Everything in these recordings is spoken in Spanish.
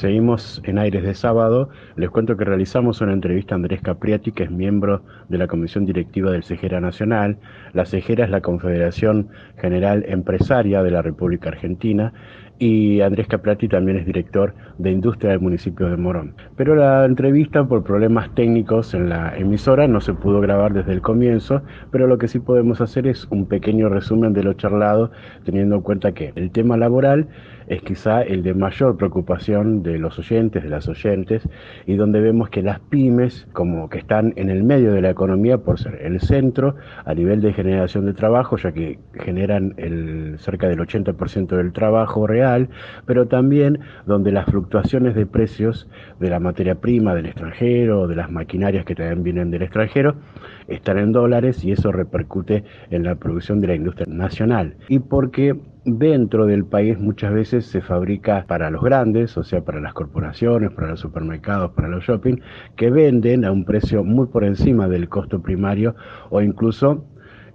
Seguimos en Aires de Sábado. Les cuento que realizamos una entrevista a Andrés Capriati, que es miembro de la Comisión Directiva del CEGERA Nacional. La CEGERA es la Confederación General Empresaria de la República Argentina y Andrés Capriati también es director de Industria del municipio de Morón. Pero la entrevista, por problemas técnicos en la emisora, no se pudo grabar desde el comienzo, pero lo que sí podemos hacer es un pequeño resumen de lo charlado, teniendo en cuenta que el tema laboral es quizá el de mayor preocupación de los oyentes, de las oyentes, y donde vemos que las pymes, como que están en el medio de la economía por ser el centro a nivel de generación de trabajo, ya que generan cerca del 80% del trabajo real, pero también donde las fluctuaciones de precios de la materia prima del extranjero, de las maquinarias que también vienen del extranjero, están en dólares y eso repercute en la producción de la industria nacional. Y porque dentro del país muchas veces se fabrica para los grandes, o sea, para las corporaciones, para los supermercados, para los shopping, que venden a un precio muy por encima del costo primario o incluso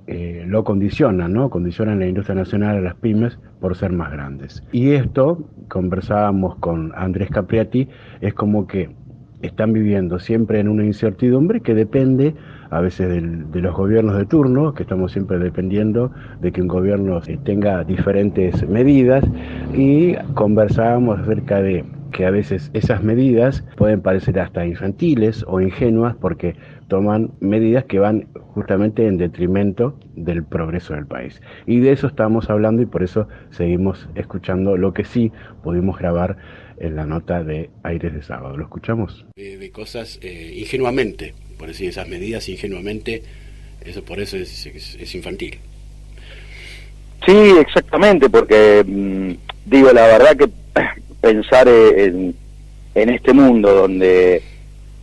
lo condicionan, ¿no? Condicionan la industria nacional a las pymes por ser más grandes. Y esto, conversábamos con Andrés Capriati, es como que están viviendo siempre en una incertidumbre que depende a veces de los gobiernos de turno, que estamos siempre dependiendo de que un gobierno tenga diferentes medidas, y conversábamos acerca de que a veces esas medidas pueden parecer hasta infantiles o ingenuas porque toman medidas que van justamente en detrimento del progreso del país. Y de eso estamos hablando y por eso seguimos escuchando lo que sí pudimos grabar en la nota de Aires de Sábado. ¿Lo escuchamos? De cosas ingenuamente, por decir esas medidas ingenuamente, por eso es infantil. Sí, exactamente, porque digo, la verdad que pensar en este mundo donde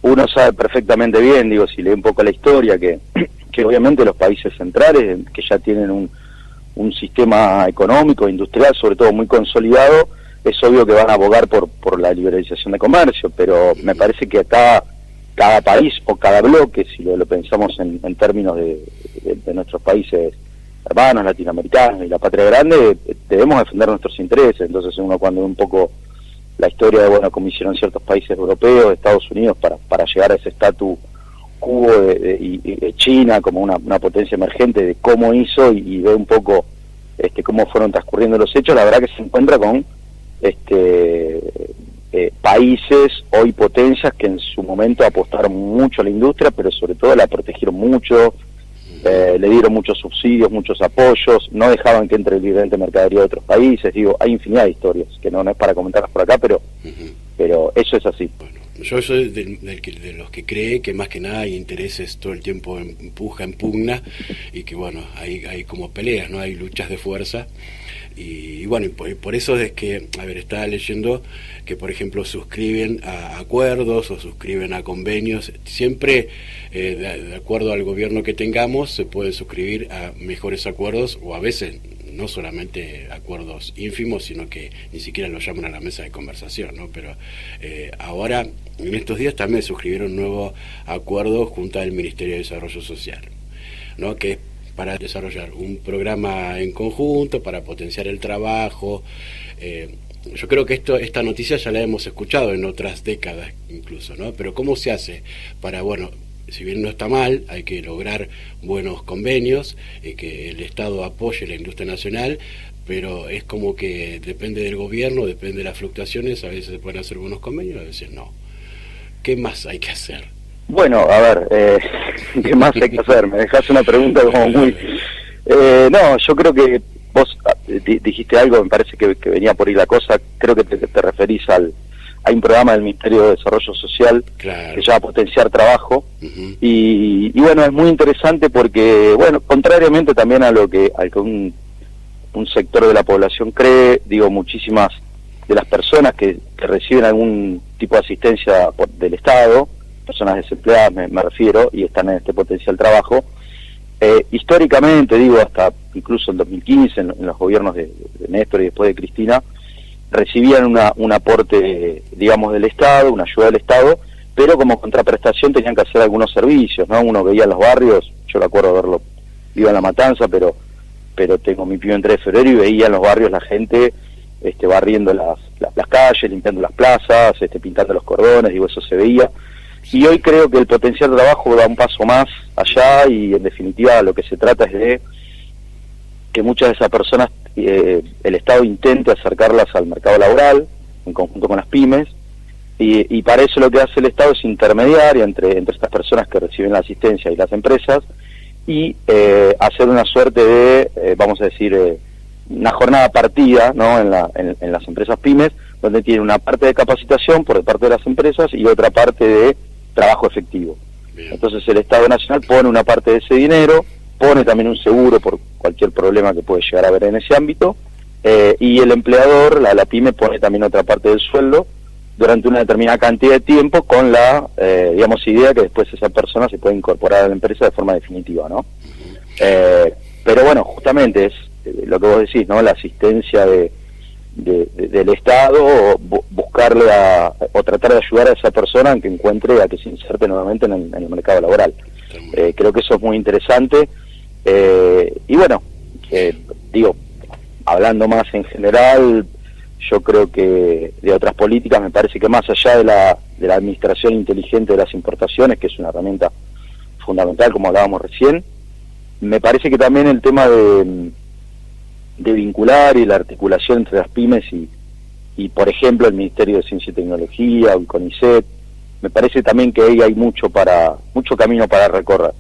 uno sabe perfectamente bien, digo, si lee un poco la historia, que obviamente los países centrales, que ya tienen un sistema económico, industrial, sobre todo muy consolidado, es obvio que van a abogar por la liberalización de comercio, pero me parece que acá cada país o cada bloque, si lo pensamos en términos de nuestros países hermanos latinoamericanos y la patria grande, debemos defender nuestros intereses. Entonces uno cuando ve un poco la historia de, bueno, cómo hicieron ciertos países europeos, de Estados Unidos, para llegar a ese statu quo de China como una potencia emergente, de cómo hizo y ve un poco cómo fueron transcurriendo los hechos, la verdad que se encuentra con países hoy potencias que en su momento apostaron mucho a la industria, pero sobre todo la protegieron mucho, le dieron muchos subsidios, muchos apoyos, no dejaban que entre libremente mercadería de otros países. Digo, hay infinidad de historias que no es para comentarlas por acá, pero eso es así. Bueno, yo soy de los que cree que más que nada hay intereses todo el tiempo en pugna, y que bueno, hay como peleas, no hay luchas de fuerza. Y bueno, por eso es que, estaba leyendo que, por ejemplo, suscriben a acuerdos o suscriben a convenios. Siempre, de acuerdo al gobierno que tengamos, se puede suscribir a mejores acuerdos, o a veces no solamente acuerdos ínfimos, sino que ni siquiera lo llaman a la mesa de conversación, ¿no? Pero ahora, en estos días, también suscribieron un nuevo acuerdo junto al Ministerio de Desarrollo Social, ¿no? Que es para desarrollar un programa en conjunto, para potenciar el trabajo. Yo creo que esta noticia ya la hemos escuchado en otras décadas incluso, ¿no? Pero ¿cómo se hace para, bueno, si bien no está mal, hay que lograr buenos convenios, que el Estado apoye la industria nacional, pero es como que depende del gobierno, depende de las fluctuaciones, a veces se pueden hacer buenos convenios, a veces no. ¿Qué más hay que hacer? Bueno, a ver, ¿qué más hay que hacer? Me dejaste una pregunta como muy... no, yo creo que vos dijiste algo, me parece que venía por ahí la cosa, creo que te referís hay un programa del Ministerio de Desarrollo Social, claro, que se llama Potenciar Trabajo, y bueno, es muy interesante porque, bueno, contrariamente también a lo que un sector de la población cree, digo, muchísimas de las personas que reciben algún tipo de asistencia del Estado, personas desempleadas me refiero, y están en este potencial trabajo, históricamente, digo, hasta incluso en 2015, en los gobiernos de Néstor y después de Cristina, recibían un aporte, digamos, del Estado, una ayuda del Estado, pero como contraprestación tenían que hacer algunos servicios, ¿no? Uno veía en los barrios, yo recuerdo verlo, vivo en La Matanza, pero tengo mi pibe en 3 de febrero y veía en los barrios la gente barriendo las calles, limpiando las plazas, pintando los cordones, digo, eso se veía. Y hoy creo que el potencial de trabajo da un paso más allá y en definitiva lo que se trata es de que muchas de esas personas el Estado intente acercarlas al mercado laboral en conjunto con las pymes y para eso lo que hace el Estado es intermediar entre estas personas que reciben la asistencia y las empresas y hacer una suerte de, vamos a decir, una jornada partida, ¿no? en las empresas pymes, donde tiene una parte de capacitación por parte de las empresas y otra parte de trabajo efectivo. Bien. Entonces el Estado Nacional pone una parte de ese dinero, pone también un seguro por cualquier problema que puede llegar a haber en ese ámbito, y el empleador, la pyme, pone también otra parte del sueldo durante una determinada cantidad de tiempo con la, digamos, idea que después esa persona se puede incorporar a la empresa de forma definitiva, ¿no? Pero bueno, justamente es lo que vos decís, ¿no? La asistencia del Estado, o buscarle o tratar de ayudar a esa persona a que encuentre, a que se inserte nuevamente en el mercado laboral. Creo que eso es muy interesante. Y bueno, digo, hablando más en general, yo creo que de otras políticas, me parece que más allá de la administración inteligente de las importaciones, que es una herramienta fundamental, como hablábamos recién, me parece que también el tema de vincular y la articulación entre las pymes y por ejemplo, el Ministerio de Ciencia y Tecnología, o el CONICET, me parece también que ahí hay mucho camino para recorrer.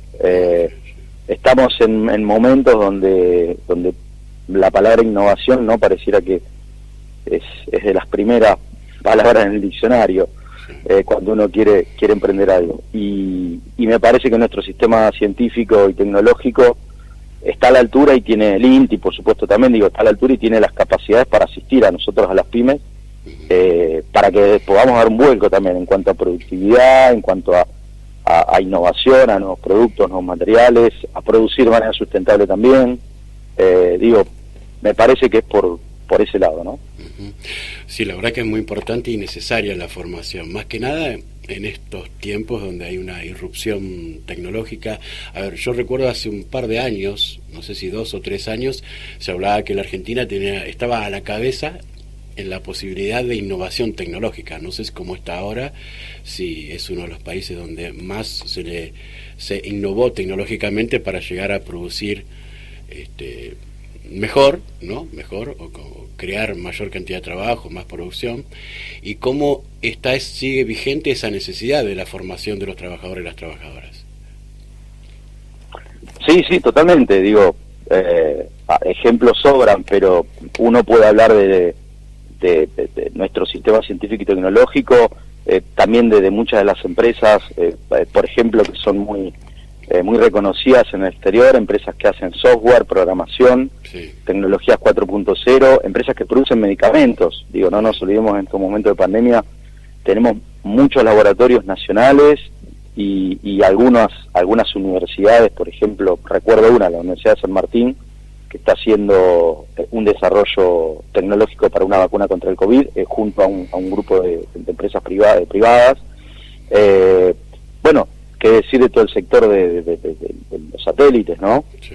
Estamos en momentos donde la palabra innovación no pareciera que es de las primeras palabras en el diccionario cuando uno quiere emprender algo, y me parece que nuestro sistema científico y tecnológico está a la altura, y tiene el INTI, por supuesto, también, digo, está a la altura y tiene las capacidades para asistir a nosotros, a las pymes, para que podamos dar un vuelco también en cuanto a productividad, en cuanto a innovación, a nuevos productos, nuevos materiales, a producir de manera sustentable también. Digo, me parece que es por ese lado, ¿no? Sí, la verdad que es muy importante y necesaria la formación, más que nada en estos tiempos donde hay una irrupción tecnológica. A ver, yo recuerdo hace un par de años, no sé si 2 o 3 años, se hablaba que la Argentina estaba a la cabeza en la posibilidad de innovación tecnológica. No sé cómo está ahora, si es uno de los países donde más se innovó tecnológicamente para llegar a producir mejor, ¿no? Mejor, o crear mayor cantidad de trabajo, más producción, y cómo sigue vigente esa necesidad de la formación de los trabajadores y las trabajadoras. Sí, totalmente, digo, ejemplos sobran, pero uno puede hablar de nuestro sistema científico y tecnológico, también de muchas de las empresas, por ejemplo, que son muy reconocidas en el exterior, empresas que hacen software, programación, sí, tecnologías 4.0, empresas que producen medicamentos. Digo, no nos olvidemos, en estos momentos de pandemia tenemos muchos laboratorios nacionales y algunas universidades, por ejemplo, recuerdo la Universidad de San Martín, que está haciendo un desarrollo tecnológico para una vacuna contra el COVID, junto a un grupo de empresas privadas. Bueno, qué decir de todo el sector de los satélites, ¿no? Sí.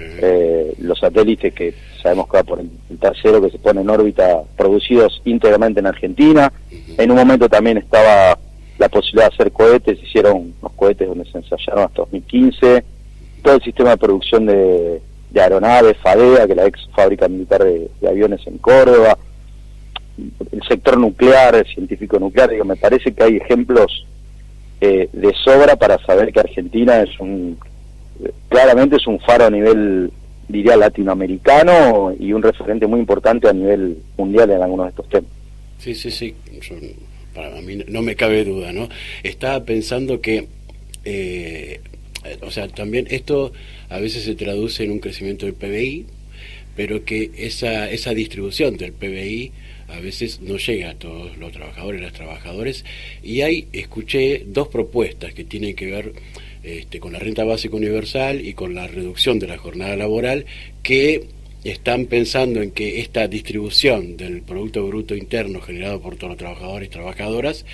Los satélites que sabemos que va por el tercero que se pone en órbita, producidos íntegramente en Argentina. En un momento también estaba la posibilidad de hacer cohetes, hicieron unos cohetes donde se ensayaron hasta 2015. Todo el sistema de producción de aeronaves, FADEA, que es la ex fábrica militar de aviones en Córdoba. El sector nuclear, el científico nuclear, digo, me parece que hay ejemplos de sobra para saber que Argentina claramente es un faro a nivel, diría, latinoamericano, y un referente muy importante a nivel mundial en algunos de estos temas. Sí, para mí no me cabe duda, ¿no? Estaba pensando que, o sea, también esto a veces se traduce en un crecimiento del PBI, pero que esa distribución del PBI a veces no llega a todos los trabajadores y las trabajadoras, y ahí escuché 2 propuestas que tienen que ver con la renta básica universal y con la reducción de la jornada laboral, que están pensando en que esta distribución del Producto Bruto Interno generado por todos los trabajadores y trabajadoras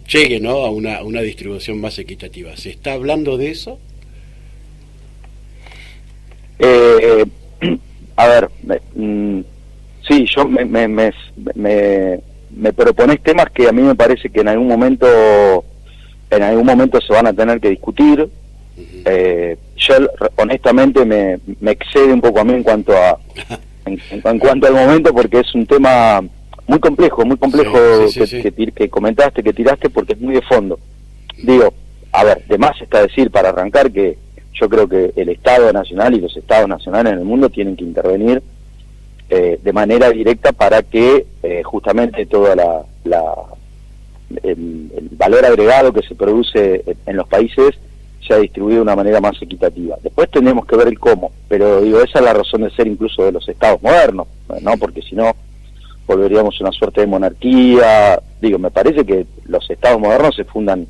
llegue, ¿no?, a una distribución más equitativa. ¿Se está hablando de eso? A ver, Sí, yo me propones temas que a mí me parece que en algún momento se van a tener que discutir. Yo honestamente me excede un poco a mí en cuanto al momento, porque es un tema muy complejo que comentaste, que tiraste, porque es muy de fondo. Digo, a ver, de más está decir para arrancar que yo creo que el Estado Nacional y los Estados Nacionales en el mundo tienen que intervenir de manera directa para que justamente toda el valor agregado que se produce en los países sea distribuido de una manera más equitativa. Después tenemos que ver el cómo, pero digo, esa es la razón de ser incluso de los estados modernos, ¿no? Porque si no, volveríamos a una suerte de monarquía. Digo, me parece que los estados modernos se fundan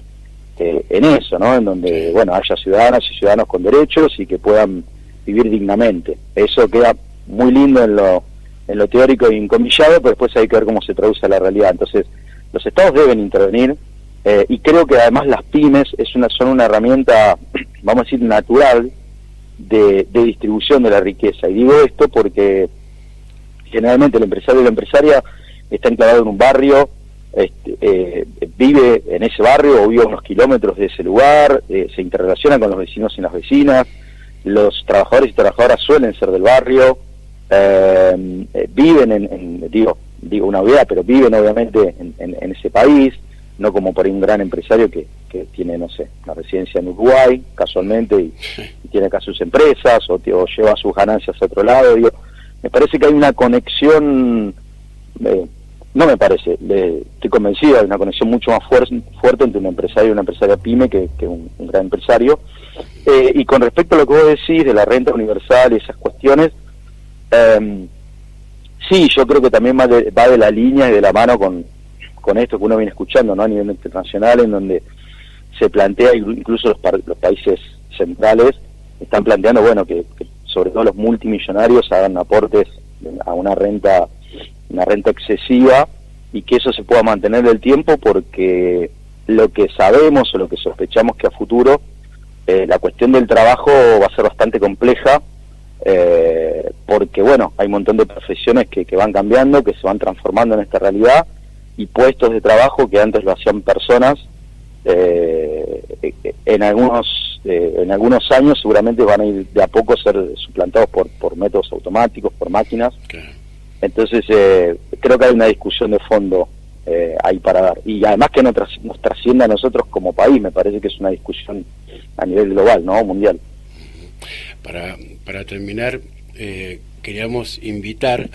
en eso, ¿no? En donde, bueno, haya ciudadanas y ciudadanos con derechos y que puedan vivir dignamente. Eso queda muy lindo en lo teórico y encomillado, pero después hay que ver cómo se traduce a la realidad. Entonces, los estados deben intervenir, y creo que además las pymes son una herramienta, vamos a decir, natural de distribución de la riqueza. Y digo esto porque generalmente el empresario y la empresaria está enclavado en un barrio, vive en ese barrio o vive a unos kilómetros de ese lugar, se interrelaciona con los vecinos y las vecinas, los trabajadores y trabajadoras suelen ser del barrio, viven digo una obviedad, pero viven obviamente en ese país, no como por ahí un gran empresario que tiene, no sé, una residencia en Uruguay, casualmente, y tiene acá sus empresas, o lleva sus ganancias a otro lado. Digo, me parece que hay una conexión, no me parece, estoy convencido, hay una conexión mucho más fuerte entre un empresario y una empresaria pyme que un gran empresario. Y con respecto a lo que vos decís de la renta universal y esas cuestiones, sí, yo creo que también va de la línea y de la mano con esto que uno viene escuchando, ¿no? A nivel internacional, en donde se plantea, incluso los países centrales están planteando, bueno, que sobre todo los multimillonarios hagan aportes a una renta excesiva, y que eso se pueda mantener del tiempo, porque lo que sabemos o lo que sospechamos que a futuro la cuestión del trabajo va a ser bastante compleja, porque bueno, hay un montón de profesiones que van cambiando, que se van transformando en esta realidad, y puestos de trabajo que antes lo hacían personas, en algunos años seguramente van a ir de a poco a ser suplantados por métodos automáticos, por máquinas. Claro. Entonces creo que hay una discusión de fondo ahí para dar, y además que nos trascienda a nosotros como país. Me parece que es una discusión a nivel global, ¿no? Mundial. Para terminar, queríamos invitar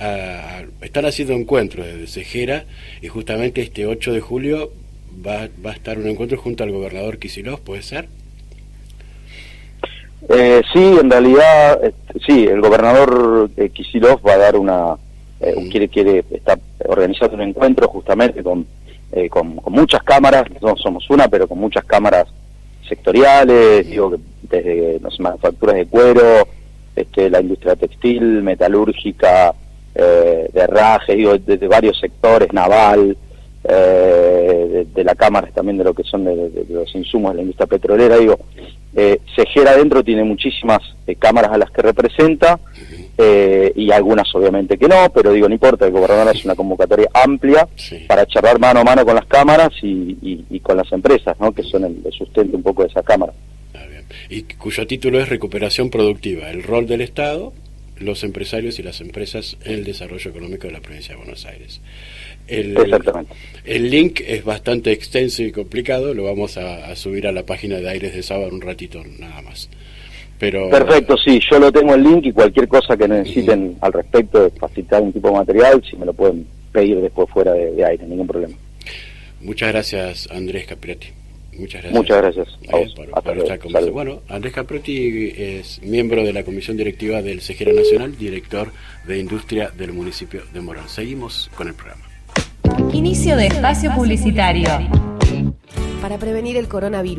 están haciendo encuentros desde Segera, y justamente este 8 de julio va a estar un encuentro junto al gobernador Kicillof, ¿puede ser? Sí, en realidad, sí, el gobernador Kicillof va a dar está organizando un encuentro justamente con muchas cámaras, no somos una, pero con muchas cámaras sectoriales, digo, desde las manufacturas de cuero, la industria textil, metalúrgica, de herraje, digo, desde varios sectores, naval, de la cámara también de lo que son de los insumos de la industria petrolera. Digo, Segera adentro tiene muchísimas cámaras a las que representa, y algunas obviamente que no, pero digo, no importa, el gobernador hace una convocatoria amplia para charlar mano a mano con las cámaras y con las empresas, ¿no? Que son el sustento un poco de esa cámara. Y cuyo título es Recuperación Productiva, el rol del Estado, los empresarios y las empresas en el desarrollo económico de la provincia de Buenos Aires. Exactamente. El link es bastante extenso y complicado, lo vamos a subir a la página de Aires de Sábado en un ratito nada más. Pero perfecto, sí, yo lo tengo el link, y cualquier cosa que necesiten al respecto de facilitar un tipo de material, si me lo pueden pedir después fuera de aire, ningún problema. Muchas gracias, Andrés Capriotti. Muchas gracias a vos. Por estar con nosotros. Bueno, Andrés Capriotti es miembro de la Comisión Directiva del Segera Nacional, director de Industria del municipio de Morón. Seguimos con el programa. Inicio de espacio publicitario. Para prevenir el coronavirus.